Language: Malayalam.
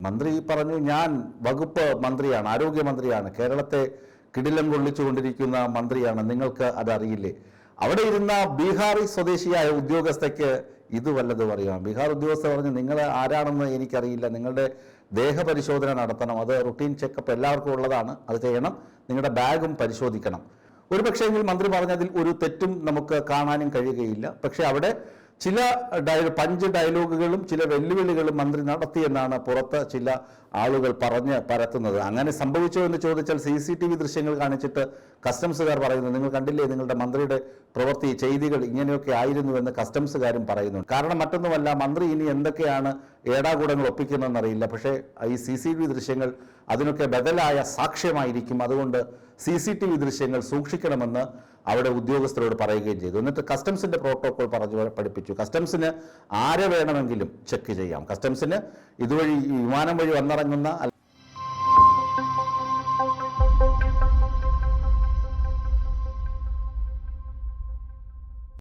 മന്ത്രി പറഞ്ഞു, ഞാൻ വകുപ്പ് മന്ത്രിയാണ്, ആരോഗ്യമന്ത്രിയാണ്, കേരളത്തെ കിടിലം കൊള്ളിച്ചുകൊണ്ടിരിക്കുന്ന മന്ത്രിയാണ്, നിങ്ങൾക്ക് അതറിയില്ലേ? അവിടെ ഇരുന്ന ബീഹാറി സ്വദേശിയായ ഉദ്യോഗസ്ഥയ്ക്ക് ഇത് വല്ലതും അറിയാം. ബീഹാർ ഉദ്യോഗസ്ഥ പറഞ്ഞു, നിങ്ങൾ ആരാണെന്ന് എനിക്കറിയില്ല, നിങ്ങളുടെ ദേഹപരിശോധന നടത്തണം, അത് റുട്ടീൻ ചെക്കപ്പ് എല്ലാവർക്കും ഉള്ളതാണ്, അത് ചെയ്യണം, നിങ്ങളുടെ ബാഗും പരിശോധിക്കണം. ഒരു പക്ഷേങ്കിൽ മന്ത്രി പറഞ്ഞതിൽ ഒരു തെറ്റും നമുക്ക് കാണാനും കഴിയുകയില്ല. പക്ഷെ അവിടെ ചില പഞ്ച് ഡയലോഗുകളും ചില വെല്ലുവിളികളും മന്ത്രി നടത്തിയെന്നാണ് പുറത്ത് ചില ആളുകൾ പറഞ്ഞ് പരത്തുന്നത്. അങ്ങനെ സംഭവിച്ചോ എന്ന് ചോദിച്ചാൽ CCTV ദൃശ്യങ്ങൾ കാണിച്ചിട്ട് കസ്റ്റംസുകാർ പറയുന്നു, നിങ്ങൾ കണ്ടില്ലേ നിങ്ങളുടെ മന്ത്രിയുടെ പ്രവൃത്തി ചെയ്തികൾ ഇങ്ങനെയൊക്കെ ആയിരുന്നുവെന്ന് കസ്റ്റംസുകാരും പറയുന്നു. കാരണം മറ്റൊന്നുമല്ല, മന്ത്രി ഇനി എന്തൊക്കെയാണ് ഏടാകൂടങ്ങൾ ഒപ്പിക്കുന്നതെന്നറിയില്ല. പക്ഷേ ഈ CCTV ദൃശ്യങ്ങൾ അതിനൊക്കെ ബദലായ സാക്ഷ്യമായിരിക്കും. അതുകൊണ്ട് CCTV ദൃശ്യങ്ങൾ സൂക്ഷിക്കണമെന്ന് അവിടെ ഉദ്യോഗസ്ഥരോട് പറയുകയും ചെയ്തു. എന്നിട്ട് കസ്റ്റംസിന്റെ പ്രോട്ടോകോൾ പഠിപ്പിച്ചു. കസ്റ്റംസിന് ആരെ വേണമെങ്കിലും ചെക്ക് ചെയ്യാം. കസ്റ്റംസിന് ഇതുവഴി വിമാനം വഴി വന്നിറങ്ങുന്ന